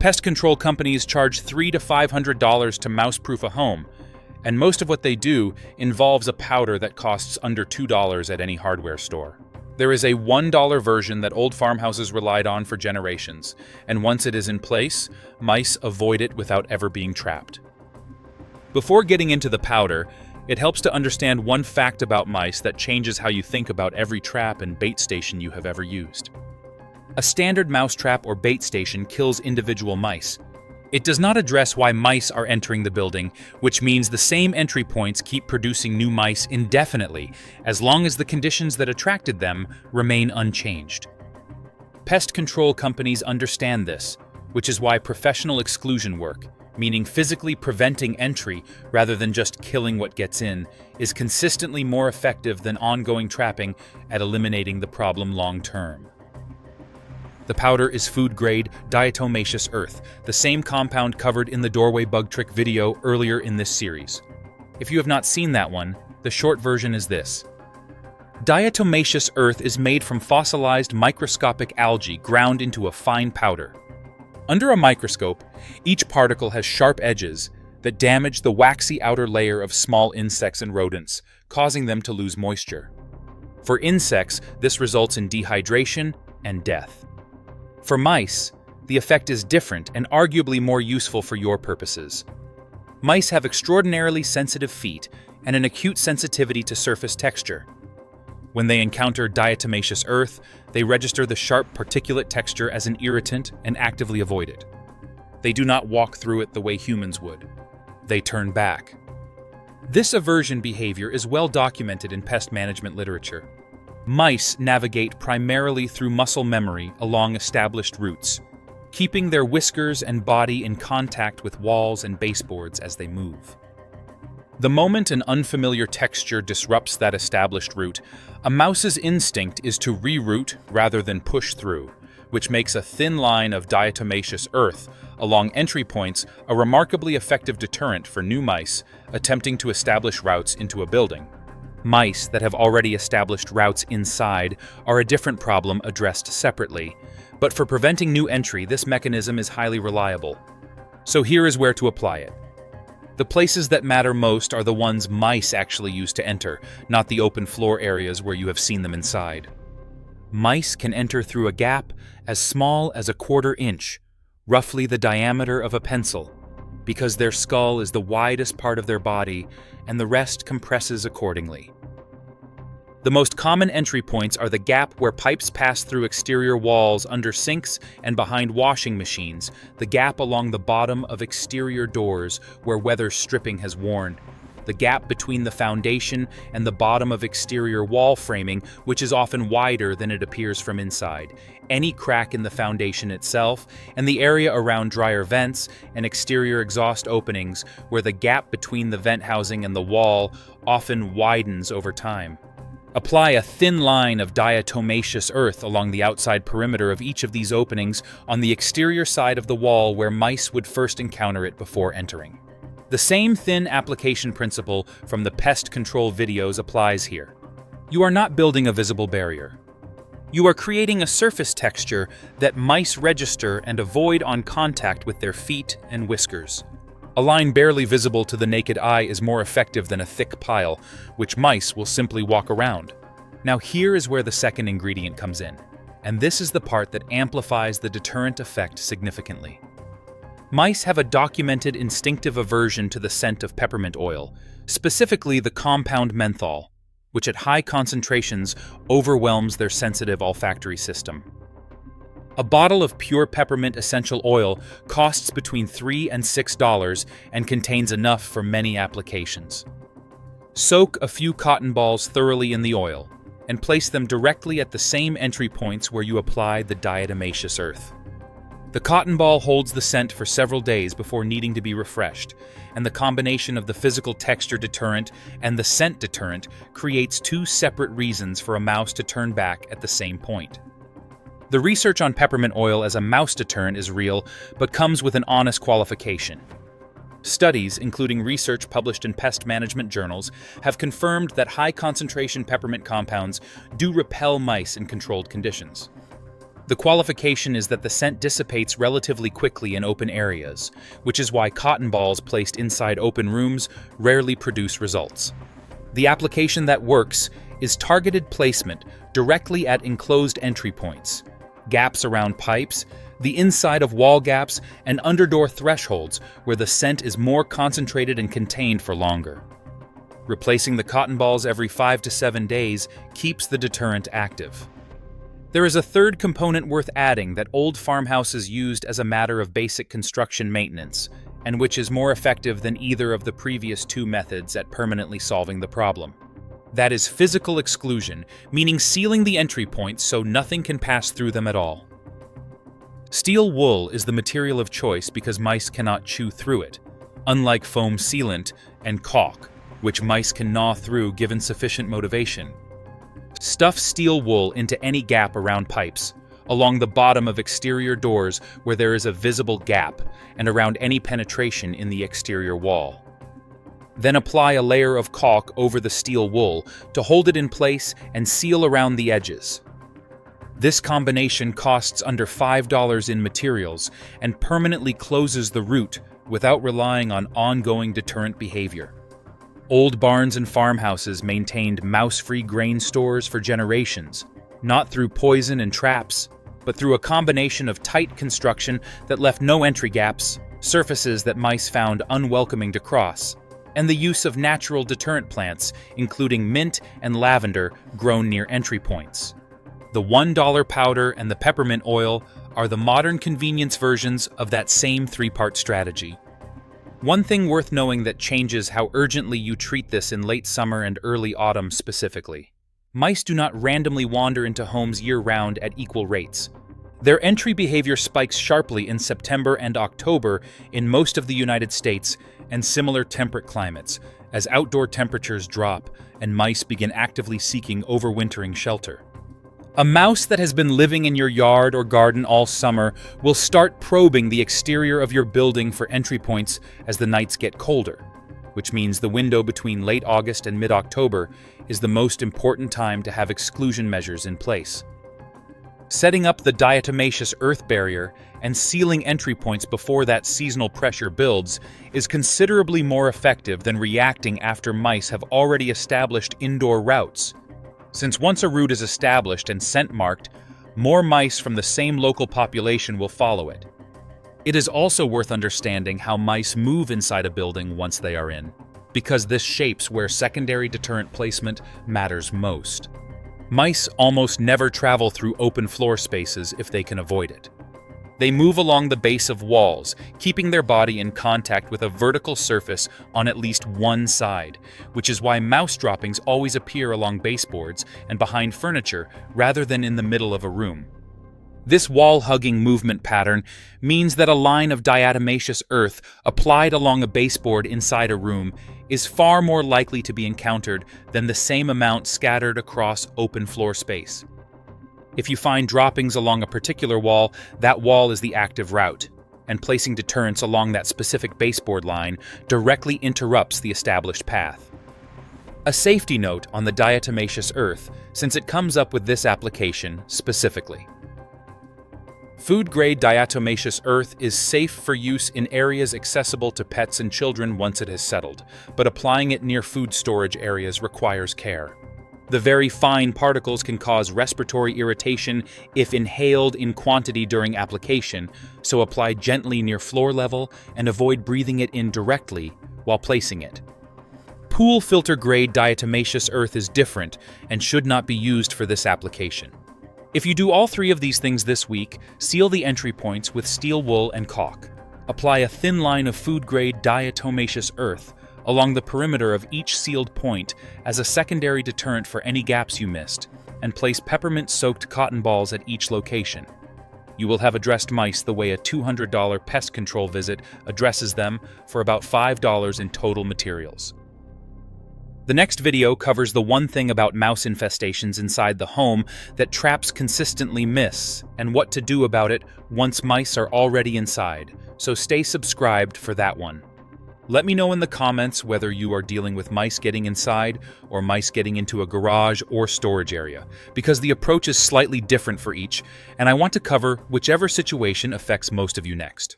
Pest control companies charge $300 to $500 to mouse-proof a home, and most of what they do involves a powder that costs under $2 at any hardware store. There is a $1 version that old farmhouses relied on for generations, and once it is in place, mice avoid it without ever being trapped. Before getting into the powder, it helps to understand one fact about mice that changes how you think about every trap and bait station you have ever used. A standard mouse trap or bait station kills individual mice. It does not address why mice are entering the building, which means the same entry points keep producing new mice indefinitely, as long as the conditions that attracted them remain unchanged. Pest control companies understand this, which is why professional exclusion work, meaning physically preventing entry rather than just killing what gets in, is consistently more effective than ongoing trapping at eliminating the problem long term. The powder is food-grade diatomaceous earth, the same compound covered in the doorway bug trick video earlier in this series. If you have not seen that one, the short version is this. Diatomaceous earth is made from fossilized microscopic algae ground into a fine powder. Under a microscope, each particle has sharp edges that damage the waxy outer layer of small insects and rodents, causing them to lose moisture. For insects, this results in dehydration and death. For mice, the effect is different and arguably more useful for your purposes. Mice have extraordinarily sensitive feet and an acute sensitivity to surface texture. When they encounter diatomaceous earth, they register the sharp particulate texture as an irritant and actively avoid it. They do not walk through it the way humans would. They turn back. This aversion behavior is well documented in pest management literature. Mice navigate primarily through muscle memory along established routes, keeping their whiskers and body in contact with walls and baseboards as they move. The moment an unfamiliar texture disrupts that established route, a mouse's instinct is to reroute rather than push through, which makes a thin line of diatomaceous earth along entry points a remarkably effective deterrent for new mice attempting to establish routes into a building. Mice that have already established routes inside are a different problem addressed separately, but for preventing new entry, this mechanism is highly reliable. So here is where to apply it. The places that matter most are the ones mice actually use to enter, not the open floor areas where you have seen them inside. Mice can enter through a gap as small as a 1/4 inch, roughly the diameter of a pencil, because their skull is the widest part of their body and the rest compresses accordingly. The most common entry points are the gap where pipes pass through exterior walls under sinks and behind washing machines, the gap along the bottom of exterior doors where weather stripping has worn, the gap between the foundation and the bottom of exterior wall framing, which is often wider than it appears from inside, any crack in the foundation itself, and the area around dryer vents and exterior exhaust openings where the gap between the vent housing and the wall often widens over time. Apply a thin line of diatomaceous earth along the outside perimeter of each of these openings on the exterior side of the wall where mice would first encounter it before entering. The same thin application principle from the pest control videos applies here. You are not building a visible barrier. You are creating a surface texture that mice register and avoid on contact with their feet and whiskers. A line barely visible to the naked eye is more effective than a thick pile, which mice will simply walk around. Now here is where the second ingredient comes in, and this is the part that amplifies the deterrent effect significantly. Mice have a documented instinctive aversion to the scent of peppermint oil, specifically the compound menthol, which at high concentrations overwhelms their sensitive olfactory system. A bottle of pure peppermint essential oil costs between $3 and $6 and contains enough for many applications. Soak a few cotton balls thoroughly in the oil and place them directly at the same entry points where you apply the diatomaceous earth. The cotton ball holds the scent for several days before needing to be refreshed, and the combination of the physical texture deterrent and the scent deterrent creates two separate reasons for a mouse to turn back at the same point. The research on peppermint oil as a mouse deterrent is real, but comes with an honest qualification. Studies, including research published in pest management journals, have confirmed that high-concentration peppermint compounds do repel mice in controlled conditions. The qualification is that the scent dissipates relatively quickly in open areas, which is why cotton balls placed inside open rooms rarely produce results. The application that works is targeted placement directly at enclosed entry points, gaps around pipes, the inside of wall gaps, and underdoor thresholds where the scent is more concentrated and contained for longer. Replacing the cotton balls every 5 to 7 days keeps the deterrent active. There is a third component worth adding that old farmhouses used as a matter of basic construction maintenance, and which is more effective than either of the previous two methods at permanently solving the problem. That is physical exclusion, meaning sealing the entry points so nothing can pass through them at all. Steel wool is the material of choice because mice cannot chew through it, unlike foam sealant and caulk, which mice can gnaw through given sufficient motivation. Stuff steel wool into any gap around pipes, along the bottom of exterior doors where there is a visible gap, and around any penetration in the exterior wall. Then apply a layer of caulk over the steel wool to hold it in place and seal around the edges. This combination costs under $5 in materials and permanently closes the root without relying on ongoing deterrent behavior. Old barns and farmhouses maintained mouse-free grain stores for generations, not through poison and traps, but through a combination of tight construction that left no entry gaps, surfaces that mice found unwelcoming to cross, and the use of natural deterrent plants, including mint and lavender grown near entry points. The $1 powder and the peppermint oil are the modern convenience versions of that same three-part strategy. One thing worth knowing that changes how urgently you treat this in late summer and early autumn specifically. Mice do not randomly wander into homes year-round at equal rates. Their entry behavior spikes sharply in September and October in most of the United States and similar temperate climates, as outdoor temperatures drop and mice begin actively seeking overwintering shelter. A mouse that has been living in your yard or garden all summer will start probing the exterior of your building for entry points as the nights get colder, which means the window between late August and mid-October is the most important time to have exclusion measures in place. Setting up the diatomaceous earth barrier and sealing entry points before that seasonal pressure builds is considerably more effective than reacting after mice have already established indoor routes, since once a route is established and scent marked, more mice from the same local population will follow it. It is also worth understanding how mice move inside a building once they are in, because this shapes where secondary deterrent placement matters most. Mice almost never travel through open floor spaces if they can avoid it. They move along the base of walls, keeping their body in contact with a vertical surface on at least one side, which is why mouse droppings always appear along baseboards and behind furniture rather than in the middle of a room. This wall-hugging movement pattern means that a line of diatomaceous earth applied along a baseboard inside a room is far more likely to be encountered than the same amount scattered across open floor space. If you find droppings along a particular wall, that wall is the active route, and placing deterrents along that specific baseboard line directly interrupts the established path. A safety note on the diatomaceous earth, since it comes up with this application specifically. Food-grade diatomaceous earth is safe for use in areas accessible to pets and children once it has settled, but applying it near food storage areas requires care. The very fine particles can cause respiratory irritation if inhaled in quantity during application, so apply gently near floor level and avoid breathing it in directly while placing it. Pool filter grade diatomaceous earth is different and should not be used for this application. If you do all three of these things this week, seal the entry points with steel wool and caulk. Apply a thin line of food-grade diatomaceous earth along the perimeter of each sealed point as a secondary deterrent for any gaps you missed, and place peppermint-soaked cotton balls at each location. You will have addressed mice the way a $200 pest control visit addresses them for about $5 in total materials. The next video covers the one thing about mouse infestations inside the home that traps consistently miss, and what to do about it once mice are already inside, so stay subscribed for that one. Let me know in the comments whether you are dealing with mice getting inside or mice getting into a garage or storage area, because the approach is slightly different for each, and I want to cover whichever situation affects most of you next.